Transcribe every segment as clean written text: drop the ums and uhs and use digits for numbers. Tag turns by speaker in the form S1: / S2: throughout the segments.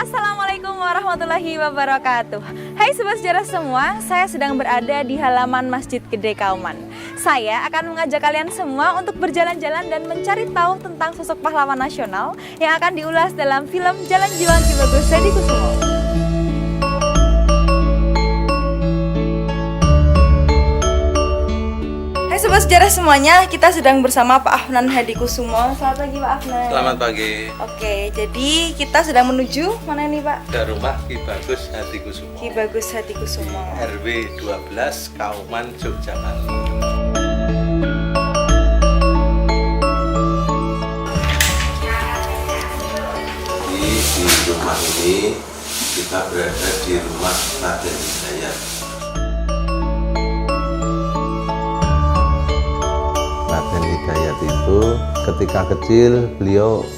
S1: Assalamualaikum warahmatullahi wabarakatuh. Hai Sobat Sejarah semua, saya sedang berada di halaman Masjid Gede Kauman. Saya akan mengajak kalian semua untuk berjalan-jalan dan mencari tahu tentang sosok pahlawan nasional yang akan diulas dalam film Jalan Juang Ki Bagus Hadikusumo. Sobat Sejarah semuanya, kita sedang bersama Pak Afnan Hadikusumo. Selamat pagi Pak Afnan.
S2: Selamat pagi.
S1: Oke, jadi kita sedang menuju mana nih Pak?
S2: Ke rumah Ki Bagus Hadikusumo.
S1: Ki Bagus Hadikusumo.
S2: RW 12 Kauman, Yogyakarta. Di rumah ini kita berada di rumah Raden Hidayat. Raden Hidayat itu ketika kecil beliau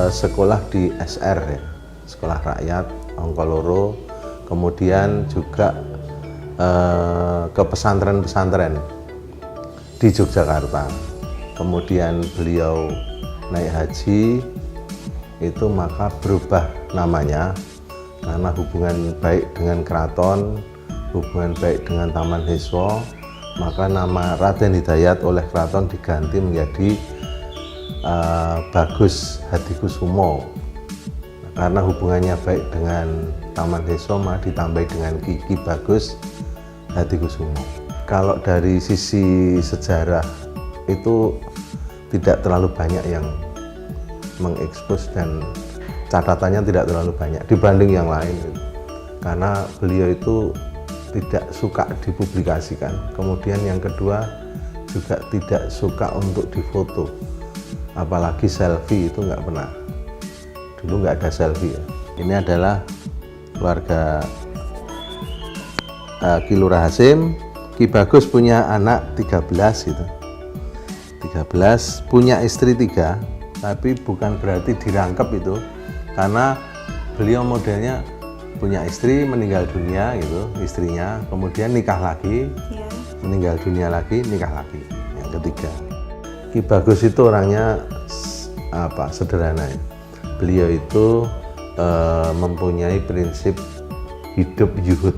S2: sekolah di SR ya, sekolah rakyat Ongkoloro, kemudian juga ke pesantren-pesantren di Yogyakarta. Kemudian beliau naik haji itu maka berubah namanya karena hubungan baik dengan keraton, hubungan baik dengan Taman Hiswo, maka nama Raden Hidayat oleh keraton diganti menjadi Bagus Hadikusumo. Karena hubungannya baik dengan Taman Hiswo, maka ditambah dengan Ki Bagus Hadikusumo. Kalau dari sisi sejarah itu tidak terlalu banyak yang mengekspos dan catatannya tidak terlalu banyak dibanding yang lain, karena beliau itu tidak suka dipublikasikan. Kemudian yang kedua juga tidak suka untuk difoto, apalagi selfie itu nggak pernah. Dulu nggak ada selfie ya. Ini adalah keluarga Ki Lurah Hasim. Ki Bagus punya anak 13 gitu. 13, punya istri 3, tapi bukan berarti dirangkep itu, karena beliau modelnya punya istri, meninggal dunia gitu, istrinya, kemudian nikah lagi, meninggal dunia lagi, nikah lagi, yang ketiga. Ki Bagus itu orangnya sederhana ya. Beliau itu mempunyai prinsip hidup yuhud.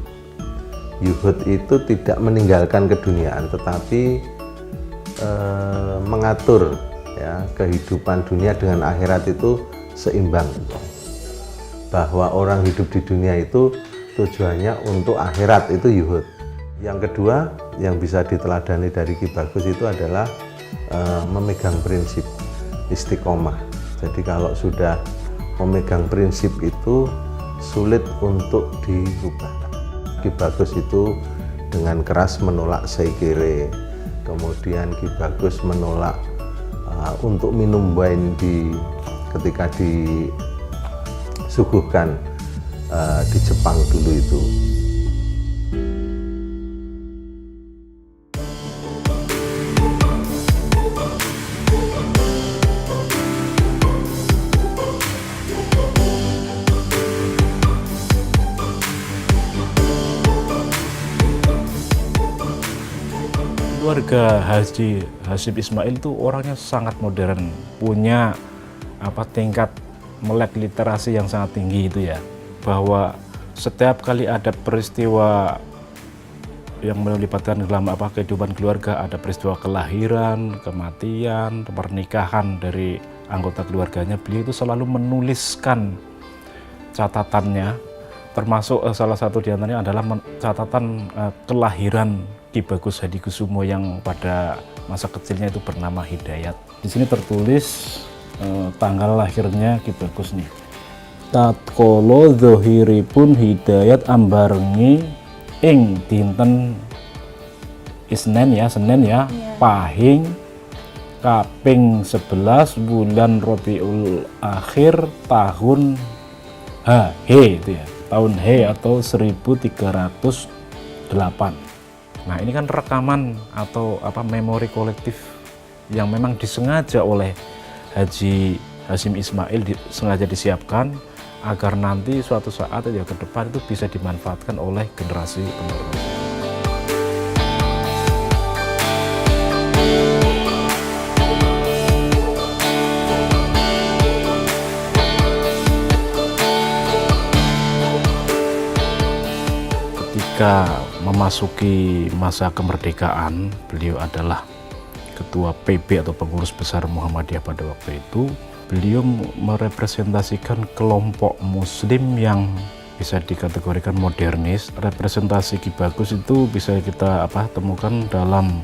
S2: Yuhud itu tidak meninggalkan keduniaan, tetapi mengatur ya kehidupan dunia dengan akhirat itu seimbang. Bahwa orang hidup di dunia itu tujuannya untuk akhirat, itu yuhud. Yang kedua yang bisa diteladani dari Ki Bagus itu adalah memegang prinsip istiqomah. Jadi kalau sudah memegang prinsip itu sulit untuk dirubah. Ki Bagus itu dengan keras menolak sekire, kemudian Ki Bagus menolak untuk minum wine ketika disuguhkan di Jepang dulu itu.
S3: Keluarga Haji Hasim Ismail itu orangnya sangat modern, punya tingkat melek literasi yang sangat tinggi itu ya, bahwa setiap kali ada peristiwa yang melibatkan dalam kehidupan keluarga, ada peristiwa kelahiran, kematian, pernikahan dari anggota keluarganya, beliau itu selalu menuliskan catatannya, termasuk salah satu diantaranya adalah catatan kelahiran Ki Bagus Hadikusumo yang pada masa kecilnya itu bernama Hidayat. Di sini tertulis tanggal lahirnya Ki Bagus nih. Tatkala zahiripun Hidayat ambarengi ing dinten Senin ya, Pahing kaping 11 bulan Rabiul Akhir tahun He itu ya. Tahun He atau 1308. Nah, ini kan rekaman atau memori kolektif yang memang disengaja oleh Haji Hasim Ismail, sengaja disiapkan agar nanti suatu saat ya ke depan itu bisa dimanfaatkan oleh generasi penerus. ketika memasuki masa kemerdekaan, beliau adalah Ketua PB atau Pengurus Besar Muhammadiyah pada waktu itu. Beliau merepresentasikan kelompok muslim yang bisa dikategorikan modernis. Representasi Ki Bagus itu bisa kita temukan dalam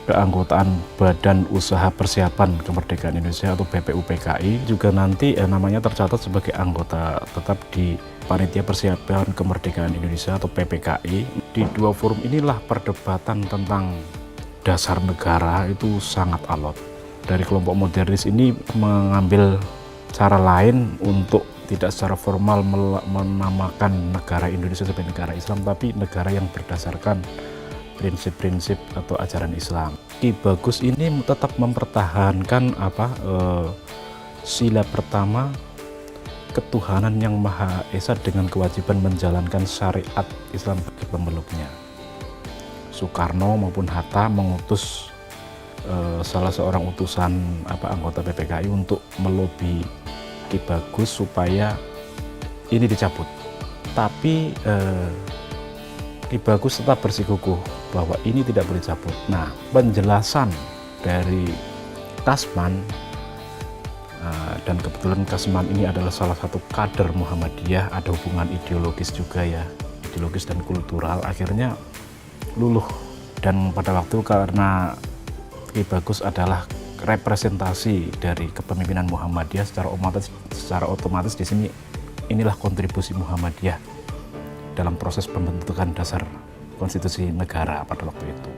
S3: keanggotaan Badan Usaha Persiapan Kemerdekaan Indonesia atau BPUPKI, juga nanti namanya tercatat sebagai anggota tetap di Panitia Persiapan Kemerdekaan Indonesia atau PPKI. Di dua forum inilah perdebatan tentang dasar negara itu sangat alot. Dari kelompok modernis ini mengambil cara lain untuk tidak secara formal menamakan negara Indonesia sebagai negara Islam, tapi negara yang berdasarkan prinsip-prinsip atau ajaran Islam. Ki Bagus ini tetap mempertahankan sila pertama, ketuhanan yang Maha Esa dengan kewajiban menjalankan syariat Islam bagi pemeluknya. Soekarno maupun Hatta mengutus salah seorang utusan anggota PPKI untuk melobi Ki Bagus supaya ini dicabut. Tapi Ki Bagus tetap bersikukuh bahwa ini tidak boleh dicabut. Nah, penjelasan dari Kasman, dan kebetulan Kasman ini adalah salah satu kader Muhammadiyah, ada hubungan ideologis juga ya, ideologis dan kultural, akhirnya luluh. Dan pada waktu karena Ki Bagus adalah representasi dari kepemimpinan Muhammadiyah, secara otomatis di sini inilah kontribusi Muhammadiyah dalam proses pembentukan dasar konstitusi negara pada waktu itu.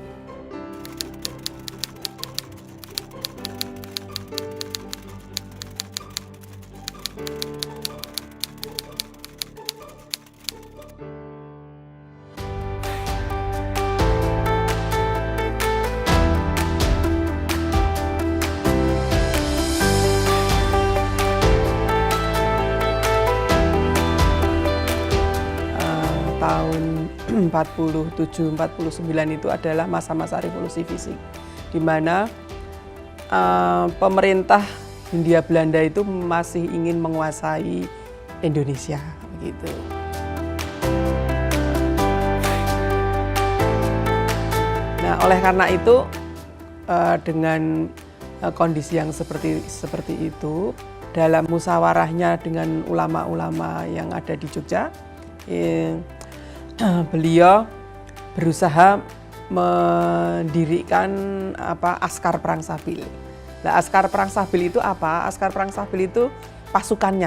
S4: Tahun 47-49 itu adalah masa-masa revolusi fisik, di mana pemerintah Hindia Belanda itu masih ingin menguasai Indonesia, begitu. Nah, oleh karena itu dengan kondisi yang seperti itu, dalam musyawarahnya dengan ulama-ulama yang ada di Jogja, beliau berusaha mendirikan Askar Perang Sabil. Nah, Askar Perang Sabil itu apa? Askar Perang Sabil itu pasukan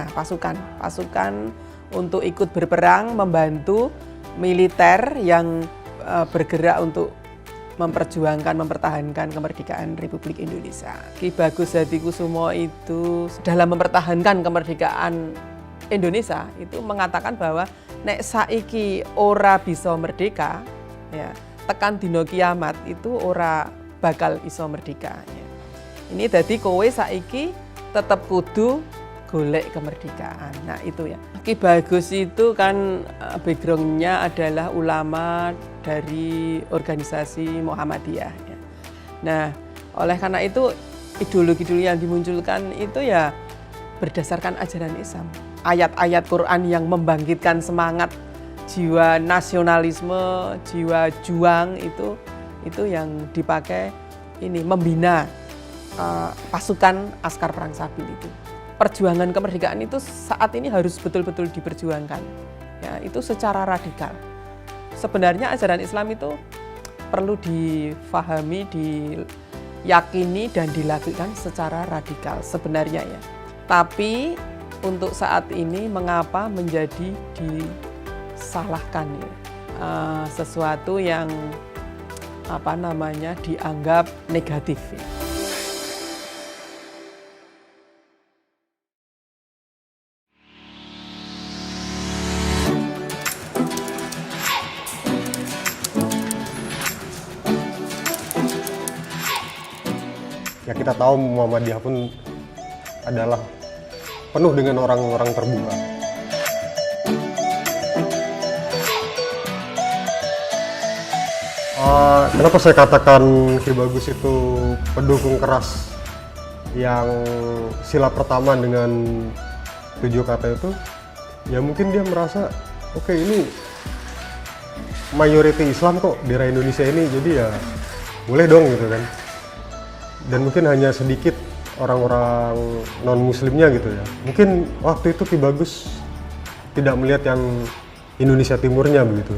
S4: untuk ikut berperang, membantu militer yang bergerak untuk mempertahankan kemerdekaan Republik Indonesia. Ki Bagus Hadikusumo itu dalam mempertahankan kemerdekaan Indonesia itu mengatakan bahwa nek saiki ora bisa merdeka, ya, tekan dino kiamat itu ora bakal iso merdeka. Ya. Ini dadi kowe saiki tetep kudu golek kemerdekaan. Nah itu ya. Ki Bagus itu kan background-nya adalah ulama dari organisasi Muhammadiyah. Ya. Nah oleh karena itu ideologi-ideologi yang dimunculkan itu ya berdasarkan ajaran Islam. Ayat-ayat Quran yang membangkitkan semangat jiwa nasionalisme, jiwa juang itu yang dipakai ini membina pasukan Askar Perang Sabil itu. Perjuangan kemerdekaan itu saat ini harus betul-betul diperjuangkan. Ya, itu secara radikal. Sebenarnya ajaran Islam itu perlu difahami, diyakini dan dilakukan secara radikal sebenarnya ya. Tapi untuk saat ini mengapa menjadi disalahkan ya? Sesuatu yang dianggap negatif ya.
S5: Ya kita tahu Muhammadiyah pun adalah penuh dengan orang-orang terbuka. Kenapa saya katakan Ki Bagus itu pendukung keras yang sila pertama dengan 7 kata itu? Ya mungkin dia merasa, oke, ini mayoriti Islam kok di daerah Indonesia ini, jadi ya boleh dong gitu kan. Dan mungkin hanya sedikit orang-orang non muslimnya gitu ya. Mungkin waktu itu Ki Bagus tidak melihat yang Indonesia Timurnya begitu.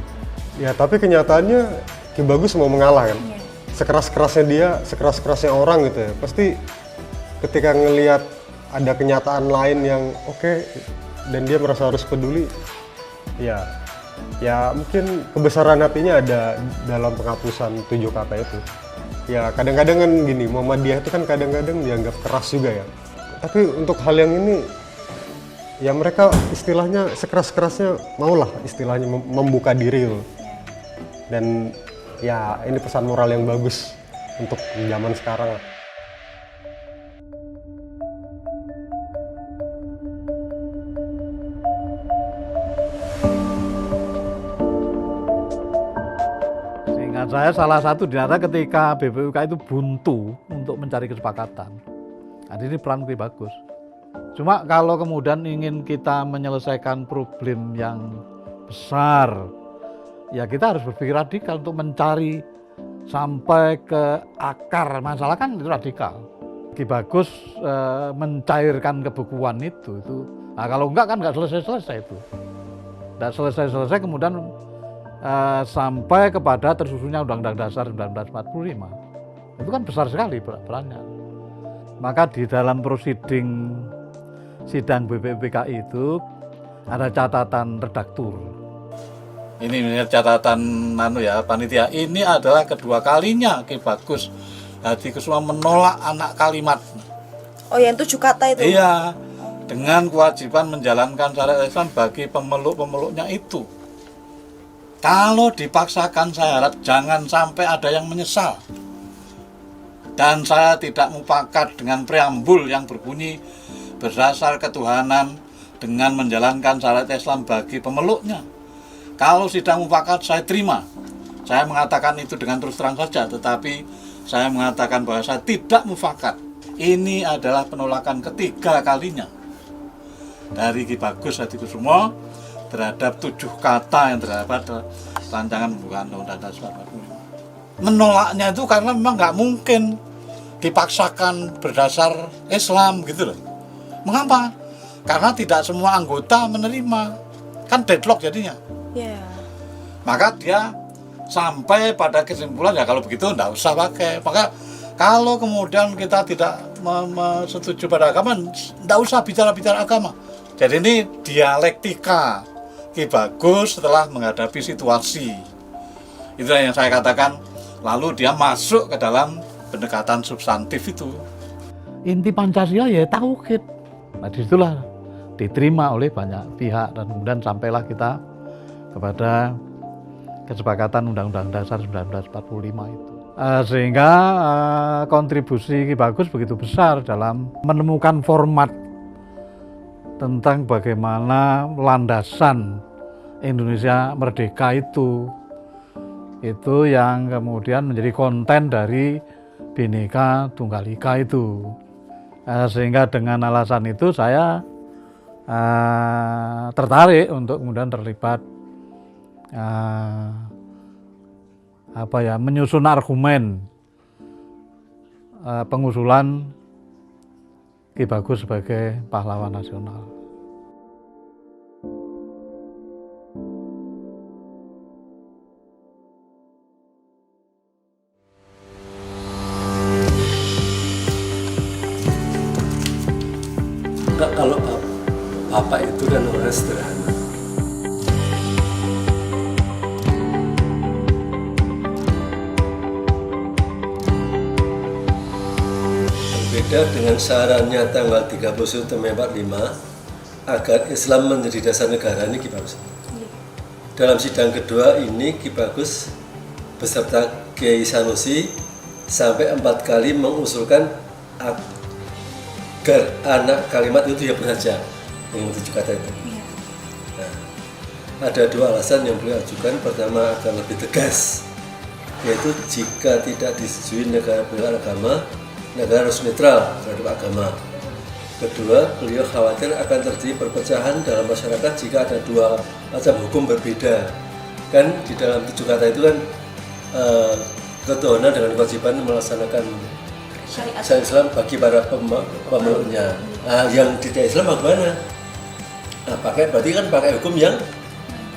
S5: Ya tapi kenyataannya Ki Bagus mau mengalah kan. Sekeras-kerasnya dia, sekeras-kerasnya orang gitu ya. Pasti ketika ngelihat ada kenyataan lain yang oke, dan dia merasa harus peduli, ya mungkin kebesaran hatinya ada dalam penghapusan 7 kata itu. Ya kadang-kadang kan gini, Muhammadiyah itu kan kadang-kadang dianggap keras juga ya. Tapi untuk hal yang ini, ya mereka istilahnya sekeras-kerasnya maulah istilahnya membuka diri loh. Dan ya ini pesan moral yang bagus untuk zaman sekarang lah.
S6: Saya salah satu di antara ketika BPUK itu buntu untuk mencari kesepakatan. Nah, ini peran Ki Bagus. Cuma kalau kemudian ingin kita menyelesaikan problem yang besar, ya kita harus berpikir radikal untuk mencari sampai ke akar masalah, kan itu radikal. Ki Bagus mencairkan kebukuan itu. Nah, kalau enggak kan nggak selesai-selesai itu. Nggak selesai-selesai kemudian sampai kepada tersusunnya Undang-Undang Dasar 1945. Itu kan besar sekali perannya. Maka di dalam prosiding sidang BPUPK itu ada catatan redaktur.
S7: Ini catatan panitia. Ini adalah kedua kalinya Ki Bagus Hadikusumo menolak anak kalimat.
S1: Oh, yang 7 kata itu?
S7: Iya, dengan kewajiban menjalankan syariat Islam bagi pemeluk-pemeluknya itu. Kalau dipaksakan, saya harap jangan sampai ada yang menyesal. Dan saya tidak mufakat dengan preambul yang berbunyi berdasar ketuhanan dengan menjalankan syariat Islam bagi pemeluknya. Kalau sidang mufakat saya terima. Saya mengatakan itu dengan terus terang saja, tetapi saya mengatakan bahwa saya tidak mufakat. Ini adalah penolakan ketiga kalinya dari Ki Bagus Hadikusumo terhadap 7 kata yang terdapat rancangan pembukaan Undang-Undang Dasar 45. Menolaknya itu karena memang nggak mungkin dipaksakan berdasar Islam gitu loh. Mengapa? Karena tidak semua anggota menerima, kan deadlock jadinya.
S1: Yeah.
S7: Maka dia sampai pada kesimpulan ya kalau begitu nggak usah pakai. Maka kalau kemudian kita tidak setuju pada agama, nggak usah bicara-bicara agama. Jadi ini dialektika Ki Bagus setelah menghadapi situasi. Itulah yang saya katakan, lalu dia masuk ke dalam pendekatan substantif itu.
S6: Inti Pancasila ya tauhid. Nah, disitulah diterima oleh banyak pihak dan kemudian sampailah kita kepada kesepakatan Undang-Undang Dasar 1945 itu. Sehingga kontribusi Ki Bagus begitu besar dalam menemukan format tentang bagaimana landasan Indonesia merdeka itu yang kemudian menjadi konten dari Bhinneka Tunggal Ika itu. Sehingga dengan alasan itu saya tertarik untuk kemudian terlibat menyusun argumen pengusulan Ki Bagus sebagai pahlawan nasional.
S8: Enggak, kalau Bapak itu kan orang sederhana. Berbeda dengan sarannya tanggal 30 September 45 agar Islam menjadi dasar negara, ini Ki Bagus. Dalam sidang kedua ini Ki Bagus beserta Kiai Sanusi sampai 4 kali mengusulkan agar anak kalimat itu dihapus saja dengan 7 kata itu. Nah, ada 2 alasan yang beliau ajukan. Pertama, agar lebih tegas, yaitu jika tidak disetujui negara beragama, negara harus netral terhadap agama. Kedua, beliau khawatir akan terjadi perpecahan dalam masyarakat jika ada 2 macam hukum berbeda, Kan di dalam 7 kata itu kan ketuhanan dengan kewajiban melaksanakan syariat Islam bagi para pemeluknya. Nah, yang tidak Islam bagaimana? Nah, berarti kan pakai hukum yang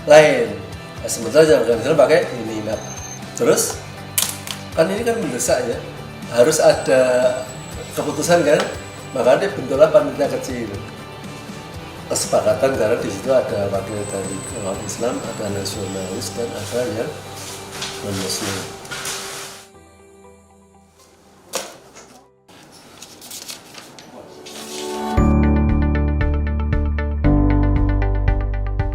S8: lain. Nah, sementara yang Islam pakai ini. Nah, terus kan ini kan mendesak ya, harus ada keputusan kan, makanya bentuklah panitia kecil. Kesepakatan karena di situ ada wakil dari orang Islam, ada nasionalis dan ada yang non-Muslim.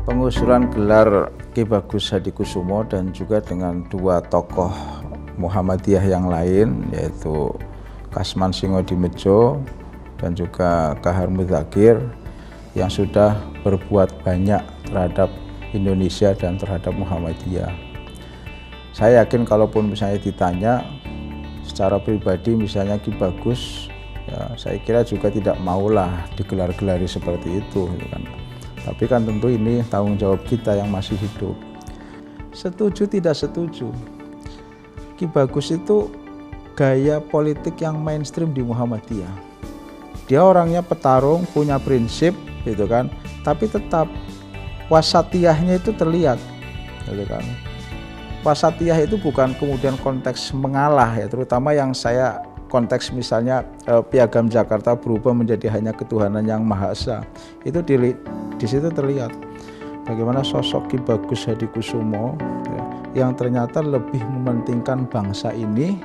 S9: Pengusulan gelar Ki Bagus Hadikusumo dan juga dengan 2 tokoh Muhammadiyah yang lain, yaitu Kasman Singodimedjo dan juga Kahar Muzakir, yang sudah berbuat banyak terhadap Indonesia dan terhadap Muhammadiyah. Saya yakin kalaupun misalnya ditanya secara pribadi misalnya Ki Bagus, ya saya kira juga tidak maulah digelar-gelari seperti itu, gitu kan. Tapi kan tentu ini tanggung jawab kita yang masih hidup. Setuju tidak setuju, Ki Bagus itu gaya politik yang mainstream di Muhammadiyah. Dia orangnya petarung, punya prinsip, gitu kan. Tapi tetap wasatiyahnya itu terlihat, gitu kan. Wasatiyah itu bukan kemudian konteks mengalah ya, terutama yang saya konteks misalnya Piagam Jakarta berubah menjadi hanya ketuhanan yang Maha Esa. Itu di situ terlihat bagaimana sosok Ki Bagus Hadikusumo ya, yang ternyata lebih mementingkan bangsa ini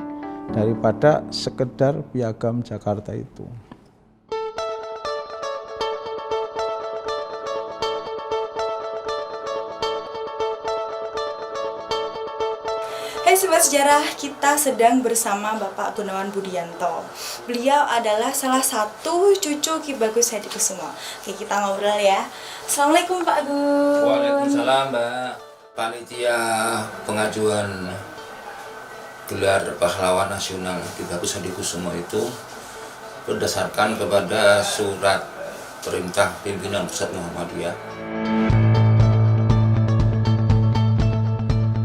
S9: daripada sekedar Piagam Jakarta itu.
S1: Hai Sobat Sejarah, kita sedang bersama Bapak Gunawan Budianto. Beliau adalah salah satu cucu Ki Bagus Hadikusumo. Oke, kita ngobrol ya. Assalamualaikum Pak Gun.
S10: Waalaikumsalam Mbak. Panitia pengajuan gelar pahlawan nasional Ki Bagus Hadikusumo itu berdasarkan kepada surat perintah pimpinan pusat Muhammadiyah.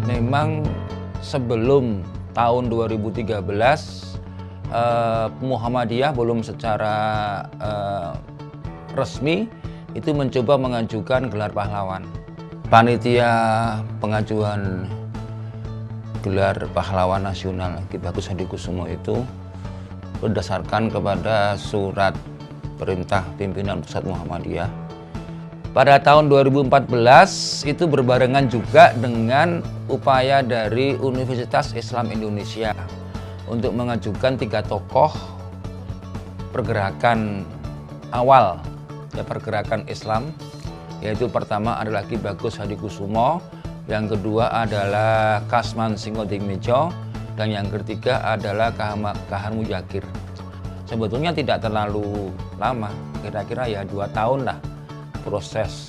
S10: Memang sebelum tahun 2013 Muhammadiyah belum secara resmi itu mencoba mengajukan gelar pahlawan. Panitia pengajuan gelar pahlawan nasional Ki Bagus Hadikusumo itu berdasarkan kepada surat perintah pimpinan pusat Muhammadiyah. Pada tahun 2014 itu berbarengan juga dengan upaya dari Universitas Islam Indonesia untuk mengajukan 3 tokoh pergerakan awal ya, pergerakan Islam, yaitu pertama adalah Ki Bagus Hadikusumo, yang kedua adalah Kasman Singodimedjo, dan yang ketiga adalah Kahar Muzakir. Sebetulnya tidak terlalu lama, kira-kira ya 2 tahun lah proses.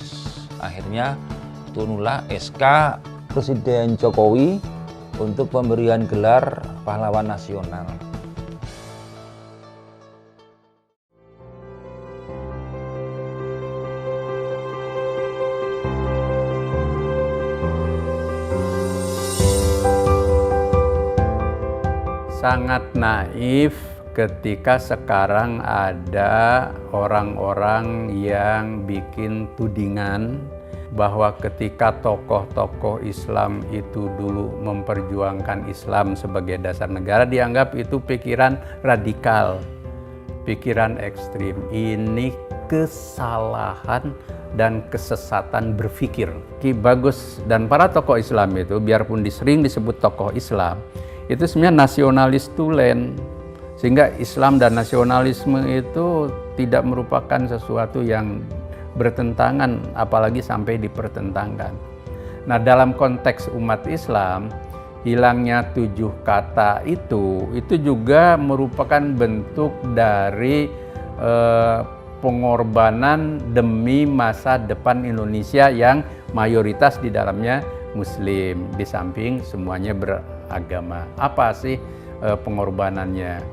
S10: Akhirnya turunlah SK Presiden Jokowi untuk pemberian gelar pahlawan nasional.
S11: Sangat naif ketika sekarang ada orang-orang yang bikin tudingan bahwa ketika tokoh-tokoh Islam itu dulu memperjuangkan Islam sebagai dasar negara, dianggap itu pikiran radikal, pikiran ekstrim. Ini kesalahan dan kesesatan berpikir. Ki Bagus dan para tokoh Islam itu, biarpun sering disebut tokoh Islam, itu sebenarnya nasionalis tulen. Sehingga Islam dan nasionalisme itu tidak merupakan sesuatu yang bertentangan, apalagi sampai dipertentangkan. Nah, dalam konteks umat Islam, hilangnya 7 kata itu juga merupakan bentuk dari pengorbanan demi masa depan Indonesia yang mayoritas di dalamnya Muslim, di samping semuanya beragama. Apa sih pengorbanannya?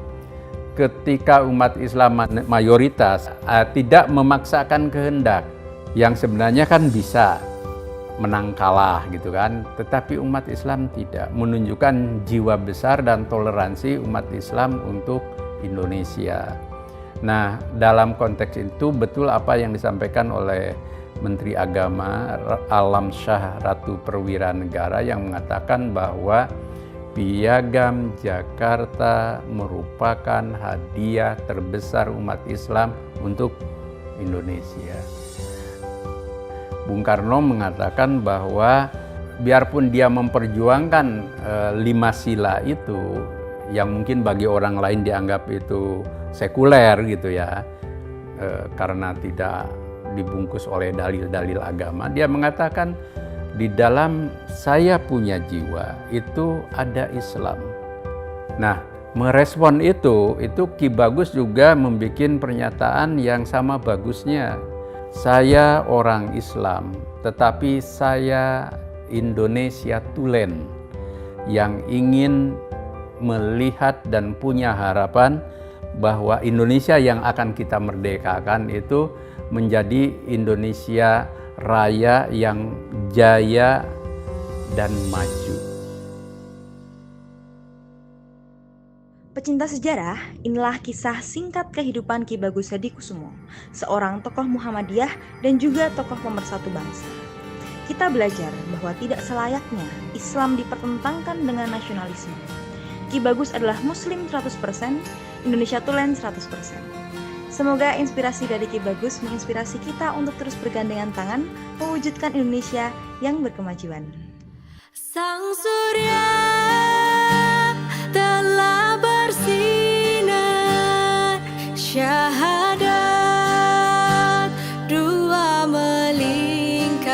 S11: Ketika umat Islam mayoritas tidak memaksakan kehendak, yang sebenarnya kan bisa menang kalah gitu kan. Tetapi umat Islam tidak, menunjukkan jiwa besar dan toleransi umat Islam untuk Indonesia. Nah, dalam konteks itu betul apa yang disampaikan oleh Menteri Agama Alam Syah Ratu Perwira Negara yang mengatakan bahwa Piagam Jakarta merupakan hadiah terbesar umat Islam untuk Indonesia. Bung Karno mengatakan bahwa biarpun dia memperjuangkan 5 sila itu, yang mungkin bagi orang lain dianggap itu sekuler gitu ya, karena tidak dibungkus oleh dalil-dalil agama, dia mengatakan di dalam saya punya jiwa itu ada Islam. Nah, merespon itu Ki Bagus juga membuat pernyataan yang sama bagusnya. Saya orang Islam, tetapi saya Indonesia tulen yang ingin melihat dan punya harapan bahwa Indonesia yang akan kita merdekakan itu menjadi Indonesia Raya yang jaya dan maju.
S1: Pecinta sejarah, inilah kisah singkat kehidupan Ki Bagus Hadikusumo, seorang tokoh Muhammadiyah dan juga tokoh pemersatu bangsa. Kita belajar bahwa tidak selayaknya Islam dipertentangkan dengan nasionalisme. Ki Bagus adalah Muslim 100%, Indonesia tulen 100%. Semoga inspirasi dari Ki Bagus menginspirasi kita untuk terus bergandengan tangan mewujudkan Indonesia yang berkemajuan.
S12: Sang surya telah bersinar, syahadat dua melingkar,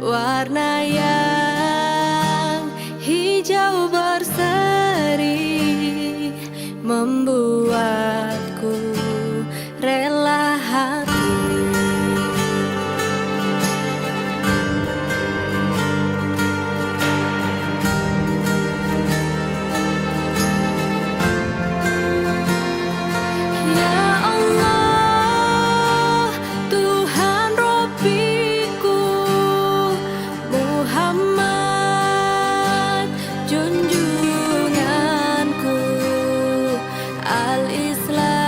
S12: warna yang hijau berseri membuatku rela hati. Al-Islam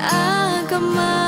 S12: agama